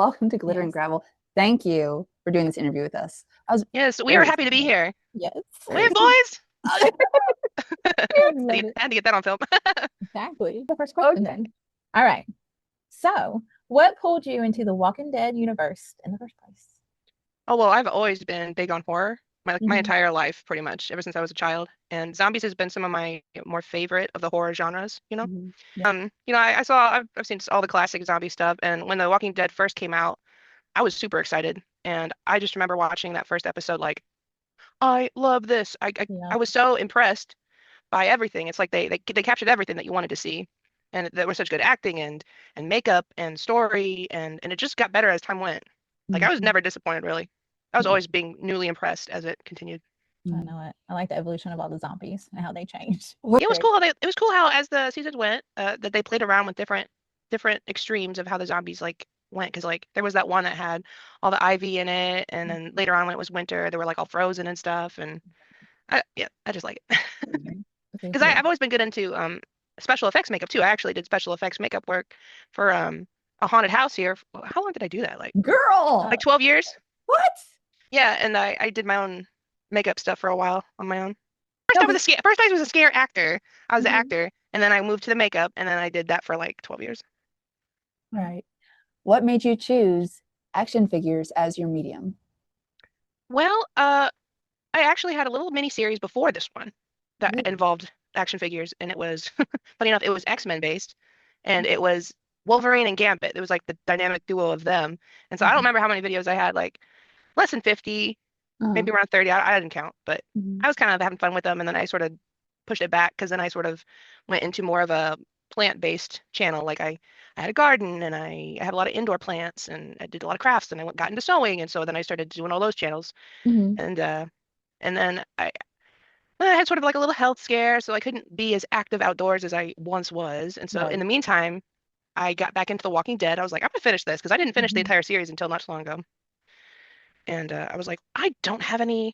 Welcome to Glitter and Gravel. Thank you for doing this interview with us. Yes, we are very happy to be excited. here. Yes. Wait, boys! Love it. I had to get that on film. Exactly. The first question then. All right. So, what pulled you into the Walking Dead universe in the first place? Oh, well, I've always been big on horror, my Mhm. entire life, pretty much, ever since I was a child. And zombies has been some of my more favorite of the horror genres, you know? Mhm. Yeah. I've seen all the classic zombie stuff, and when The Walking Dead first came out, I was super excited. And I just remember watching that first episode, like, I love this. Yeah. I was so impressed by everything. It's like they captured everything that you wanted to see, and there was such good acting and makeup and story, and it just got better as time went. Like I was Mhm. never disappointed really. I was always being newly impressed as it continued. I know it. I like the evolution of all the zombies and how they changed. Yeah, it was cool how as the seasons went, that they played around with different extremes of how the zombies like went. Because like there was that one that had all the ivy in it, and then later on when it was winter, they were like all frozen and stuff. And I just like it. Okay, Because cool. I've always been good into special effects makeup too. I actually did special effects makeup work for a haunted house here. How long did I do that? Girl, Like 12 years? what? Yeah, and I did my own makeup stuff for a while on my own. First No, I was a scare first I was a scare actor. I was an Mhm. actor, and then I moved to the makeup, and then I did that for like 12 years. Right. What made you choose action figures as your medium? Well, I actually had a little mini series before this one that Ooh. involved action figures, and it was funny enough, it was X-Men based, and it was Wolverine and Gambit. It was like the dynamic duo of them. And so I don't Mhm. remember how many videos I had, like less than 50, Uh-huh. maybe around 30. I didn't count, but Mhm. I was kind of having fun with them, and then I sort of pushed it back because then I sort of went into more of a plant-based channel. Like I had a garden, and I had a lot of indoor plants, and I did a lot of crafts, and got into sewing, and so then I started doing all those channels, Mhm. and then I had sort of like a little health scare, so I couldn't be as active outdoors as I once was. And so in Right. the meantime, I got back into The Walking Dead. I was like, I'm gonna finish this because I didn't finish the Mhm. entire series until not so long ago. And I was like, I don't have any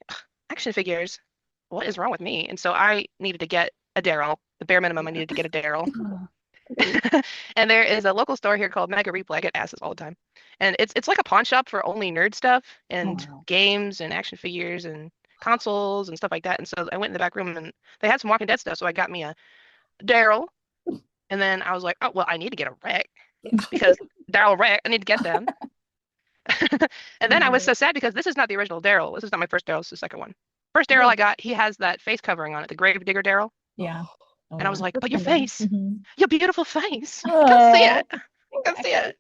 action figures. What is wrong with me? And so I needed to get a Daryl. The bare minimum, I needed to get a Daryl. Oh, okay. And there is a local store here called Mega Replay. I get asked this all the time. And it's like a pawn shop for only nerd stuff Oh, and wow. games and action figures and consoles and stuff like that. And so I went in the back room and they had some Walking Dead stuff. So I got me a Daryl. And then I was like, oh, well, I need to get a Wreck because Daryl Wreck, I need to get them. And then I was so sad because this is not the original Daryl. This is not my first Daryl. It's the second one. First Daryl I got, he has that face covering on it, the Grave Digger Daryl. Yeah. Oh And I was yeah. like, but your Fandom. face, Mhm. your beautiful face. Come see Oh, it. Come see exactly. it.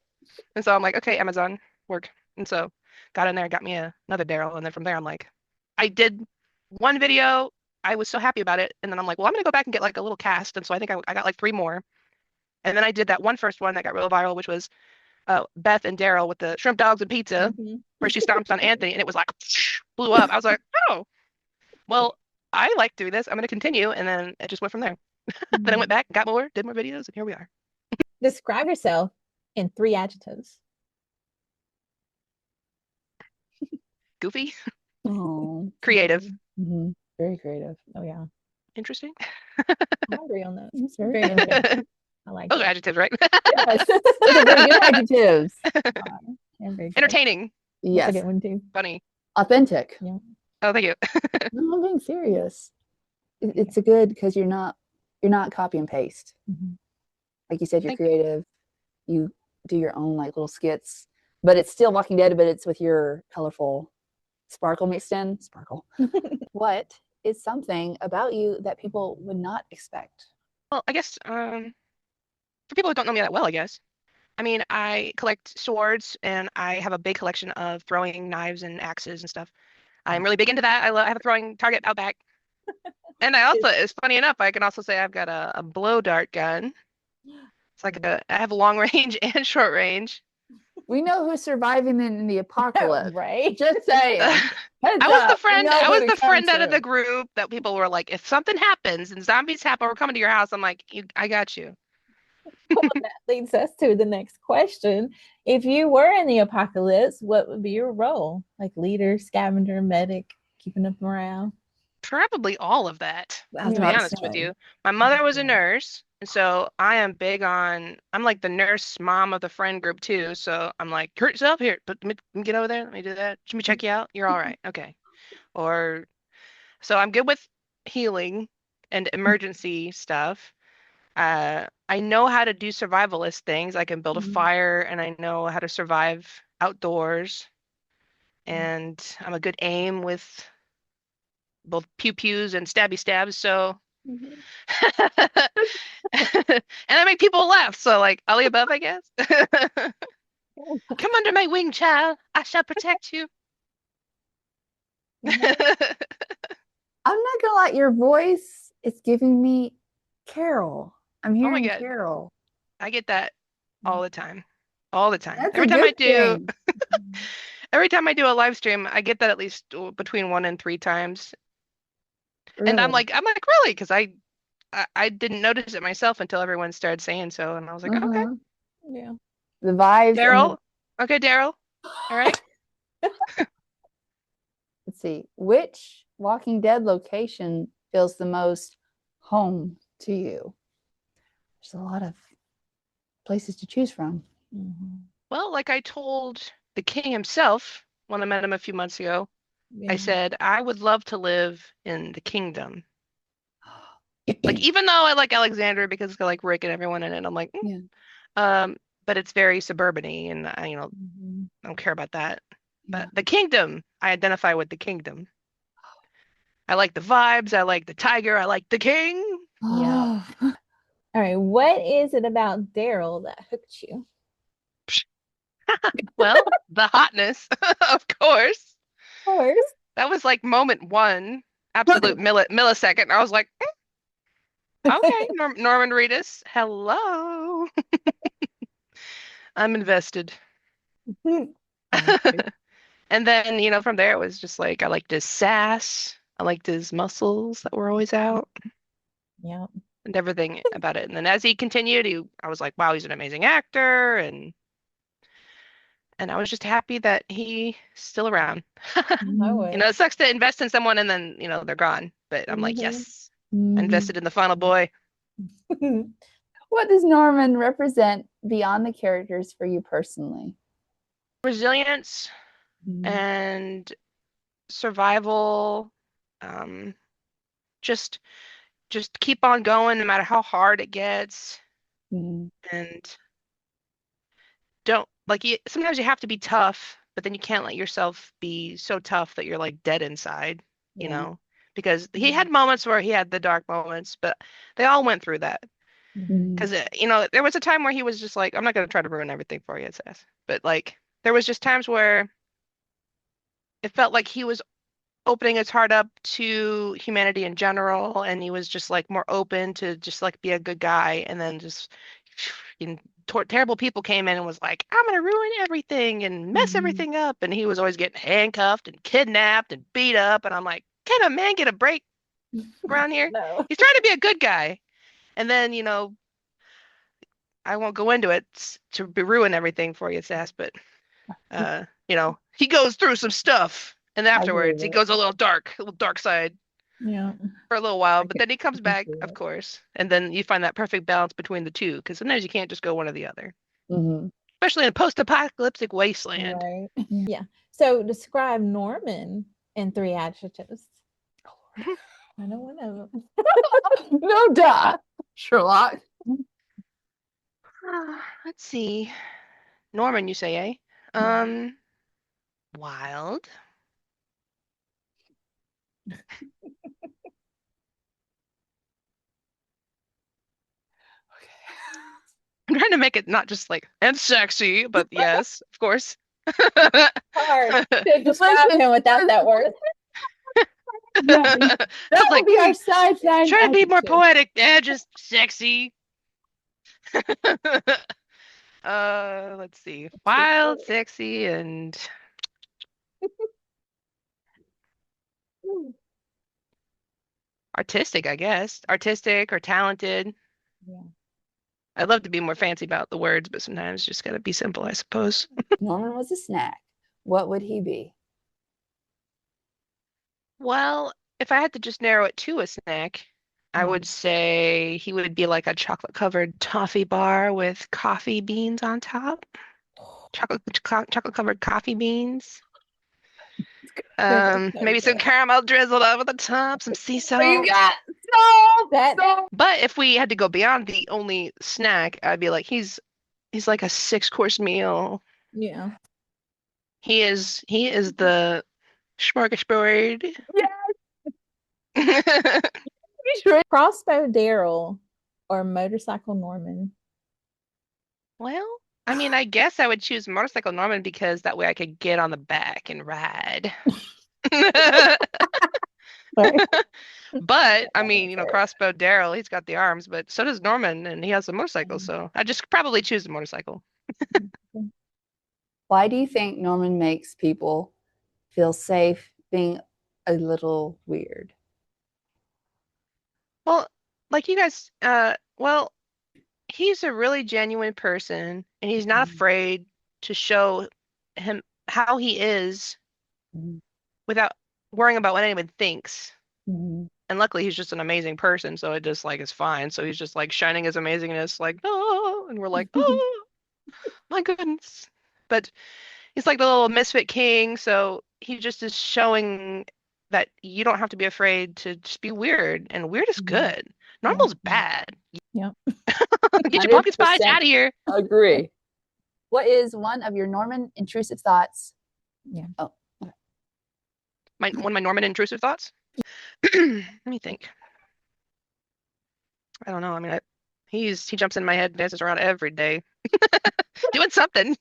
And so I'm like, okay, Amazon, work. And so got in there, got me another Daryl. And then from there, I'm like, I did one video. I was so happy about it. And then I'm like, well, I'm going to go back and get like a little cast. And so I think I got like three more. And then I did that one first one that got real viral, which was Beth and Daryl with the shrimp dogs and pizza, Mhm. where she stomps on Anthony. And it was like, blew up. I was like, oh, well, I like doing this. I'm going to continue. And then it just went from there. Then I went Mhm. back, got more, did more videos, and here we are. Describe yourself in three adjectives. Goofy, Oh. creative, Mhm. Very creative. Oh yeah. interesting. I agree on that. It's Very very creative. interesting. I like Those are it. adjectives, right? Yes. Those are very good adjectives. Yeah, very good. Entertaining, That's a Yes. good one too. funny. Authentic. Yeah. Oh, thank you. No, I'm being serious. It's a good because you're not copy and paste. Mhm. Like you said, you're Thank you. creative. You do your own like little skits, but it's still Walking Dead, but it's with your colorful sparkle mixed in. Sparkle. What is something about you that people would not expect? Well, I guess for people who don't know me that well, I guess. I mean, I collect swords and I have a big collection of throwing knives and axes and stuff. I'm really big into that. I have a throwing target out back. And I also, it's funny enough, I can also say I've got a blow dart gun. It's like I have a long range and short range. We know who's surviving in the apocalypse. Right. Just saying. Heads up. We know I who was to the come friend out of to. the group that people were like, if something happens and zombies happen, we're coming to your house. I'm like, I got you. Well, that leads us to the next question. If you were in the apocalypse, what would be your role? Like leader, scavenger, medic, keeping up morale? Probably all of that, I was to be about to honest with say. you. My mother was a nurse, and so I am big on, I'm like the nurse mom of the friend group too. So I'm like, hurt yourself here, but let me get over there. Let me do that. Let me check you out. You're all right. Okay. Or so I'm good with healing and emergency stuff. I know how to do survivalist things. I can build a Mhm. fire and I know how to survive outdoors. And I'm a good aim with both pew pews and stabby stabs. So, Mhm. and I make people laugh. So, like, all the above, I guess. Come under my wing, child. I shall protect you. I'm not gonna lie, your voice is giving me Carol. I'm Oh my hearing God. Carol. I get that all the time. All the time. That's a good thing. Every time I do a live stream, I get that at least between 1 and 3 times. And Really. I'm like, really? Because I didn't notice it myself until everyone started saying so. And I was like, okay, Uh-huh. Yeah. The vibes and the Daryl. Okay, Daryl. All right. let's see, which Walking Dead location feels the most home to you? There's a lot of places to choose from. Mhm. Well, like I told the king himself when I met him a few months ago, I Yeah. said, I would love to live in the kingdom. Like, even though I like Alexandria because it's got like Rick and everyone in it, I'm like, Yeah. um, but it's very suburban-y and Mhm. I don't care about that. Yeah. But the kingdom, I identify with the kingdom. I like the vibes. I like the tiger. I like the king. Yeah. All right. What is it about Daryl that hooked you? Well, the hotness, of course. Of course. That was like moment one, absolute millisecond. I was like, okay, Norman Reedus, hello. I'm invested. And then, from there it was just like I liked his sass. I liked his muscles that were always out Yeah. and everything about it. And then as he continued, I was like, wow, he's an amazing actor and I was just happy that he's still around. I would. It sucks to invest in someone and then, they're gone. But I'm like, Mhm. yes, I invested in the final boy. What does Norman represent beyond the characters for you personally? Resilience and survival, um, just just keep on going no matter how hard it gets. Mhm. And don't like sometimes you have to be tough, but then you can't let yourself be so tough that you're like dead inside, you Yeah. know, because he had moments where he had the dark moments, but they all went through that. Mhm. Because, there was a time where he was just like, I'm not going to try to ruin everything for you, it says. But like, there was just times where it felt like he was opening his heart up to humanity in general, and he was just like more open to just like be a good guy, and then just you terrible people came in and was like, I'm gonna ruin everything and mess Mhm. everything up, and he was always getting handcuffed and kidnapped and beat up, and I'm like, can a man get a break around here? No. He's trying to be a good guy, and then I won't go into it to ruin everything for you, Sass, but he goes through some stuff, and I afterwards he believe it. goes a little dark side Yeah. for a little while, I but can, then he I comes can back, see of it. course, and then you find that perfect balance between the two, because sometimes you can't just go one or the other, Mhm. especially in a post-apocalyptic wasteland. Right. Yeah. So describe Norman in 3 adjectives. I know one of them. No duh, Sherlock. Let's see. Norman, you say, eh? Um, Wild. I'm trying to make it not just like and sexy, but yes, of course. Hard to describe him without that word. No, I was that will like, be our side trying to be more adjective. poetic. Yeah, just sexy. Let's see. Wild, sexy, and artistic, I guess. Artistic or talented. Yeah. I'd love to be more fancy about the words, but sometimes just gotta be simple, I suppose. Norman was a snack. What would he be? Well, if I had to just narrow it to a snack, I Yeah. would say he would be like a chocolate-covered toffee bar with coffee beans on top. Chocolate-covered coffee beans. That is so Maybe some good. caramel drizzled over the top, some sea Oh, you salt. got so That But if we had to go beyond the only snack, I'd be like, he's like a six-course meal. yeah. He is the smorgasbord. sure. Crossbow Daryl or motorcycle Norman. Well, I mean, I guess I would choose motorcycle Norman because that way I could get on the back and ride. Sorry. But I mean, crossbow Daryl, he's got the arms, but so does Norman, and he has a motorcycle, so I just probably choose the motorcycle. Why do you think Norman makes people feel safe being a little weird? Well, like you guys, well, he's a really genuine person, and he's not afraid to show him how he is Mhm. without worrying about what anyone thinks. Mhm. And luckily, he's just an amazing person, so it just like is fine. So he's just like shining his amazingness, like oh, and we're like oh my goodness. But he's like the little misfit king, so he just is showing that you don't have to be afraid to just be weird, and weird is good. Normal's bad. Yeah. Get your pumpkin spice 100% out of here. Agree. What is one of your Norman intrusive thoughts? Yeah. Oh, One of my Norman intrusive thoughts. Let me think. I don't know. I mean, he jumps in my head and dances around every day, doing something.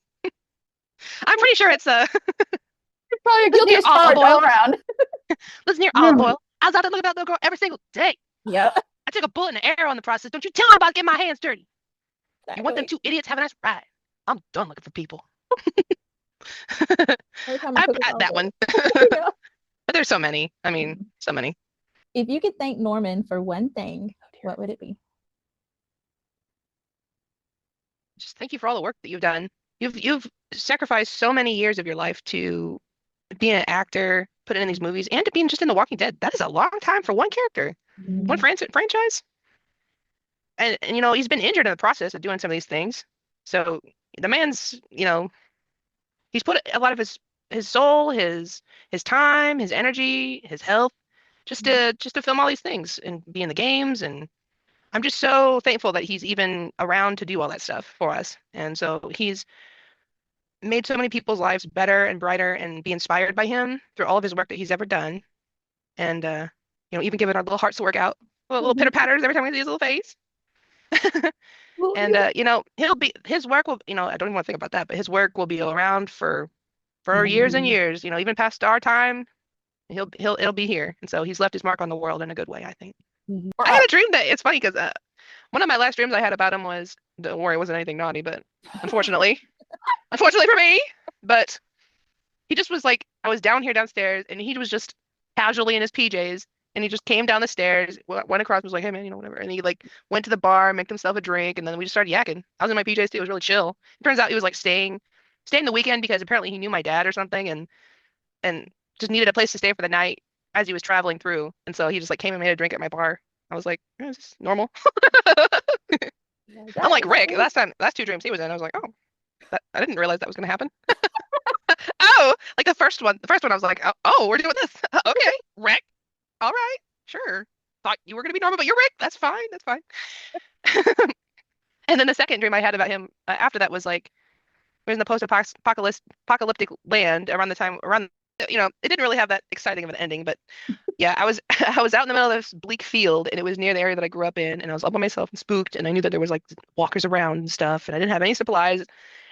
I'm pretty sure it's probably a listen guilty here, as olive charged all oil. around. Listen here, olive oil. I was out there looking at that little girl every single day. Yep. I took a bullet and an arrow in the process. Don't you tell me about getting my hands dirty. You want them Exactly. two idiots? Have a nice ride. I'm done looking for people. Every time I cook a That one. Yeah. But there's so many. I mean, so many. If you could thank Norman for one thing, what would it be? Just thank you for all the work that you've done. You've sacrificed so many years of your life to being an actor, put it in these movies, and to being just in The Walking Dead. That is a long time for one character, one franchise. And he's been injured in the process of doing some of these things. So the man's, he's put a lot of his soul, his time, his energy, his health, just to film all these things and be in the games. And I'm just so thankful that he's even around to do all that stuff for us. And so he's made so many people's lives better and brighter and be inspired by him through all of his work that he's ever done. And even giving our little hearts to work out, little pitter patters every time we see his little face. And he'll be his work will, I don't even want to think about that, but his work will be around for years and years, even past our time. It'll be here. And so he's left his mark on the world in a good way, I think. I had a dream that it's funny because one of my last dreams I had about him was, don't worry, it wasn't anything naughty, but unfortunately for me, but he just was like, I was down here downstairs and he was just casually in his PJs and he just came down the stairs, went across, was like, hey man, whatever. And he like went to the bar, made himself a drink, and then we just started yakking. I was in my PJs too. It was really chill. It turns out he was like staying the weekend because apparently he knew my dad or something and just needed a place to stay for the night as he was traveling through. And so he just like came and made a drink at my bar. I was like, is this normal? I'm like, Rick, last two dreams he was in, I was like, oh, I didn't realize that was gonna happen. Oh, like the first one I was like, oh, we're doing this. Okay, Rick. All right, sure. Thought you were gonna be normal, but you're Rick. That's fine. And then the second dream I had about him after that was like, we're in the post-apocalyptic land around it didn't really have that exciting of an ending, but yeah, I was I was out in the middle of this bleak field and it was near the area that I grew up in and I was all by myself and spooked and I knew that there was like walkers around and stuff and I didn't have any supplies.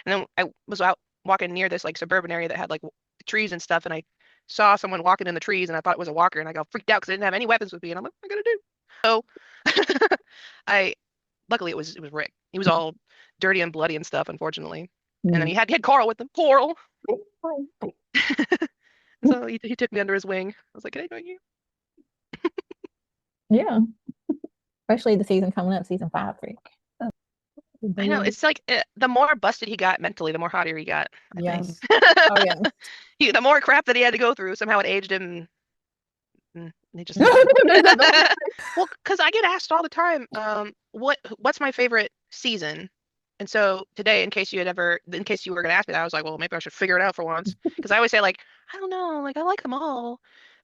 And then I was out walking near this like suburban area that had like trees and stuff and I saw someone walking in the trees and I thought it was a walker and I got freaked out because I didn't have any weapons with me and I'm like, what am I gonna do? So I luckily it was Rick. He was all dirty and bloody and stuff, unfortunately. And then he had Coral with him. Coral. So he took me under his wing. I was like, can I join you? Yeah. Especially the season coming up, season 5, Rick. I know. It's like the more busted he got mentally, the more hotter he got, I think. Oh, yeah. The more crap that he had to go through, somehow it aged him They just well, because I get asked all the time, what's my favorite season? And so today, in case you were going to ask me that, I was like, well, maybe I should figure it out for once. Because I always say like, I don't know, like I like them all.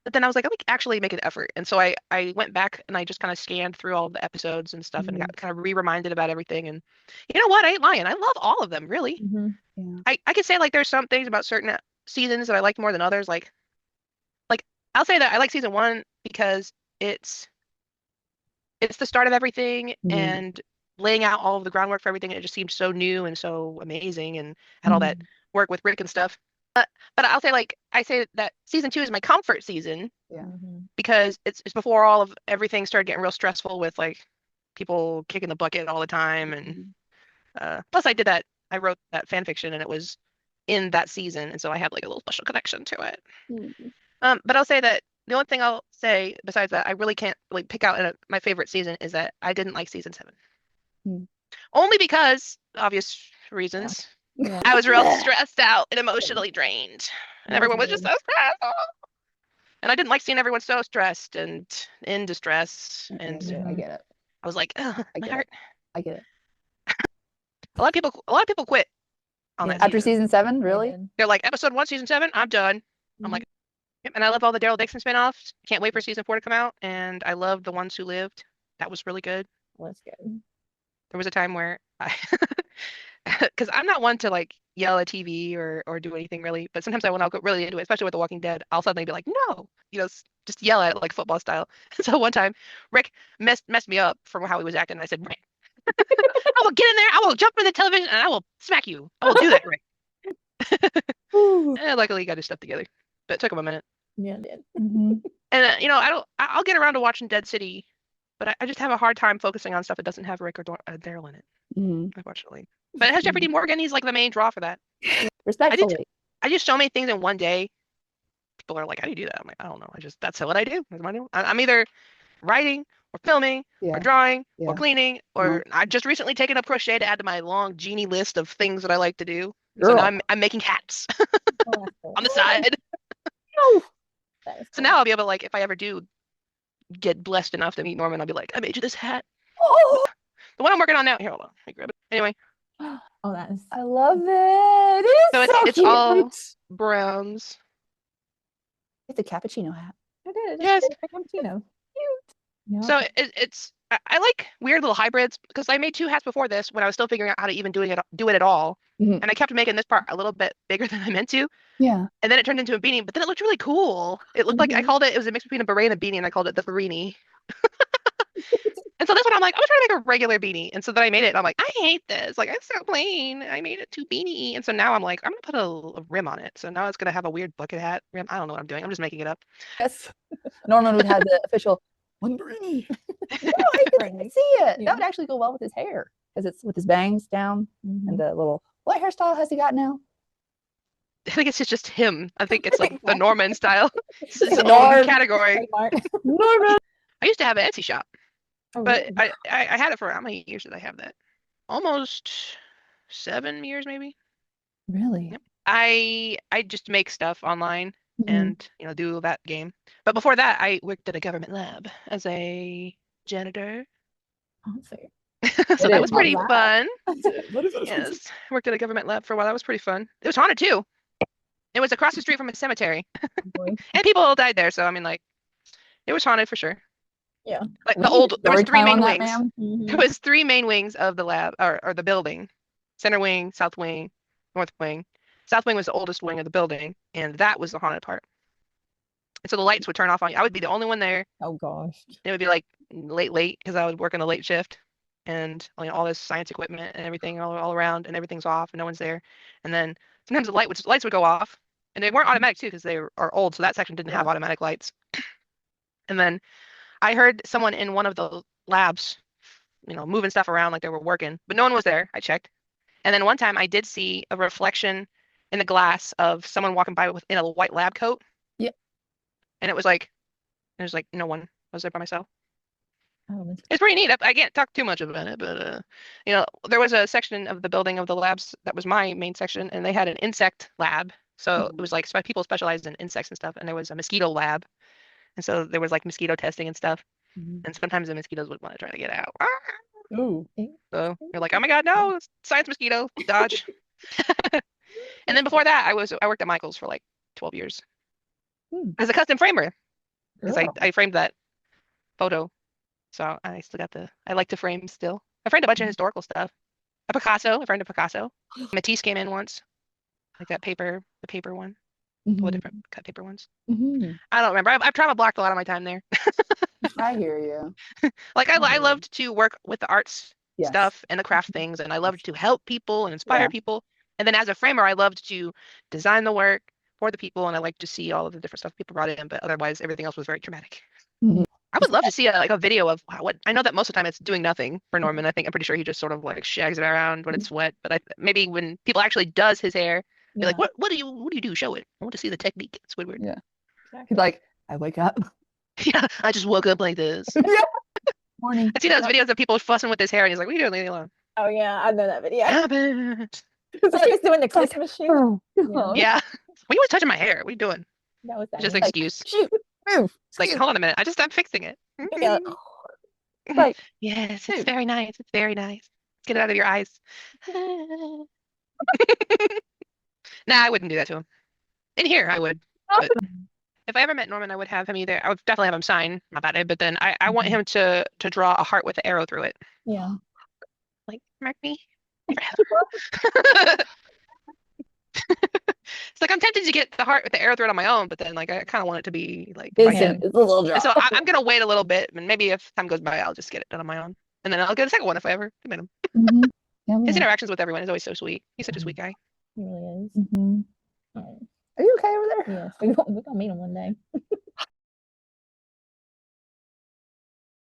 But then I was like, let me actually make an effort. And so I went back and I just kind of scanned through all the episodes and stuff and got kind of re-reminded about everything. And you know what? I ain't lying. I love all of them, really. Yeah. I could say like there's some things about certain seasons that I liked more than others. Like I'll say that I like season 1 because it's the start of everything and laying out all of the groundwork for everything. And it just seemed so new and so amazing and had all that work with Rick and stuff. But I'll say like I say that season 2 is my comfort season. Yeah. Because it's before all of everything started getting real stressful with like people kicking the bucket all the time and plus I wrote that fan fiction and it was in that season and so I have like a little special connection to it. But I'll say that the only thing I'll say besides that I really can't like pick out my favorite season is that I didn't like season 7. Only because obvious reasons. Yeah. I was real stressed out and emotionally drained and everyone was just so stressed. And I didn't like seeing everyone so stressed and in distress. And I get it. I was like, ugh, my heart. I get it. A lot of people quit on that After season. season 7, really? They're like, episode 1, season 7, I'm done. I'm like, yep. And I love all the Daryl Dixon spinoffs. Can't wait for season 4 to come out. And I love The Ones Who Lived. That was really good. Was good. There was a time where because I'm not one to like yell at TV or do anything really, but sometimes when I'll go really into it, especially with The Walking Dead, I'll suddenly be like, no, just yell at it like football style. So one time, Rick messed me up from how he was acting, and I said, Rick, I will get in there, I will jump for the television, and I will smack you. I will do that, Rick. And luckily, he got his stuff together, but it took him a minute. Yeah, it did. And I'll get around to watching Dead City, but I just have a hard time focusing on stuff that doesn't have Rick or Daryl in it, unfortunately. But it has Jeffrey D. Morgan. He's like the main draw for that. Respectfully. I do so many things in one day. People are like, how do you do that? I'm like, I don't know. That's what I do. That's what I do. I'm either writing or filming or drawing or cleaning or I just recently taken up crochet to add to my long genie list of things that I like to do. So now I'm making hats on the side. So now I'll be able to like, if I ever do get blessed enough to meet Norman, I'll be like, I made you this hat. The one I'm working on now. Here, hold on. Let me grab it. Anyway. Oh, that is. I love it. It's it's all browns. It's a cappuccino hat. It is. Yes. It's a cappuccino. Cute. Yeah. So I like weird little hybrids because I made 2 hats before this when I was still figuring out how to even do it at all. And I kept making this part a little bit bigger than I meant to. Yeah. And then it turned into a beanie, but then it looked really cool. It looked like it was a mix between a beret and a beanie, and I called it the Farini. And so this one I'm like, I was trying to make a regular beanie. And so then I made it and I'm like, I hate this. Like, it's so plain. I made it too beanie. And so now I'm like, I'm gonna put a rim on it. So now it's gonna have a weird bucket hat rim. I don't know what I'm doing. I'm just making it up. Yes. Norman would have the official one beanie. I can see it. That would actually go well with his hair because it's with his bangs down and the little. What hairstyle has he got now? I think it's just him. I think it's like the Norman style. It's its Norm. own category. Norman. I used to have an Etsy shop. Oh, But really? I had it for how many years did I have that? Almost 7 years, maybe. Really? Yep. I just make stuff online and do that game. But before that, I worked at a government lab as a janitor. Awesome. So that was pretty Wow. fun. What is it? Yes, worked at a government lab for a while. That was pretty fun. It was haunted too. It was across the street from a cemetery, and people died there. So I mean, like, it was haunted for sure. Yeah. Like there was 3 main wings. Mm-hmm. There was 3 main wings of the lab or the building. Center wing, south wing, north wing. South wing was the oldest wing of the building, and that was the haunted part. And so the lights would turn off on you. I would be the only one there. Oh gosh. It would be like late because I would work on a late shift, and all this science equipment and everything all around, and everything's off, and no one's there. And then sometimes the lights would go off, and they weren't automatic too because they are old, so that section didn't have automatic lights. And then I heard someone in one of the labs, moving stuff around like they were working, but no one was there. I checked. And then one time I did see a reflection in the glass of someone walking by in a white lab coat. Yep. And it was like no one. I was there by myself. Oh, It's pretty neat. I can't talk too much about it, but there was a section of the building of the labs that was my main section, and they had an insect lab. So it was like people specialized in insects and stuff, and there was a mosquito lab. And so there was like mosquito testing and stuff. Mhm. And sometimes the mosquitoes would want to try to get out. Ooh. So you're like, oh my God, no, it's science mosquito, dodge. And then before that, I worked at Michael's for like 12 years Hmm. as a custom framer because Girl. I framed that photo. So I still got I like to frame still. I framed a bunch of historical stuff. A Picasso, I framed a Picasso. Matisse came in once, like the paper one, all the different cut paper ones. Mhm. I don't remember. I've travel blocked a lot of my time there. I hear you. Like I loved to work with the arts Yes. stuff and the craft things, and I loved to help people and inspire Yeah. people. And then as a framer, I loved to design the work for the people, and I liked to see all of the different stuff people brought in. But otherwise, everything else was very traumatic. Mhm. I would love to see a video of what I know that most of the time it's doing nothing for Norman. I'm pretty sure he just sort of like shags it around when it's wet. But maybe when people actually does his hair, be like, what do you do? Show it. I want to see the technique. It's Squidward. Yeah. He's like, I wake up. Yeah, I just woke up like this. Yeah. Morning. I see those videos of people fussing with his hair, and he's like, "What are you doing? Leave me alone." Oh yeah, I know that video. Habit. So he was doing the Christmas shoot. Oh, Yeah. Why you always touching my hair? What are you doing? That was that. Just an one. excuse. Shoot. Move. It's like, hold on a minute. I'm fixing it. Yeah. Like, Yes, it's Dude. very nice. It's very nice. Get it out of your eyes. Nah, I wouldn't do that to him. In here, I would. But if I ever met Norman, I would have him either. I would definitely have him sign about it, but then I want him to draw a heart with an arrow through it. Yeah. Like, mark me. It's like I'm tempted to get the heart with the arrow through it on my own, but then like I kind of want it to be like by him. it's a little And drop. so I'm gonna wait a little bit, and maybe if time goes by, I'll just get it done on my own, and then I'll get a second one if I ever meet him. Mhm. Yeah, His yeah. interactions with everyone is always so sweet. He's such a sweet guy. He really is. Mhm. Oh, Are you okay over there? yes, we're gonna meet him one day.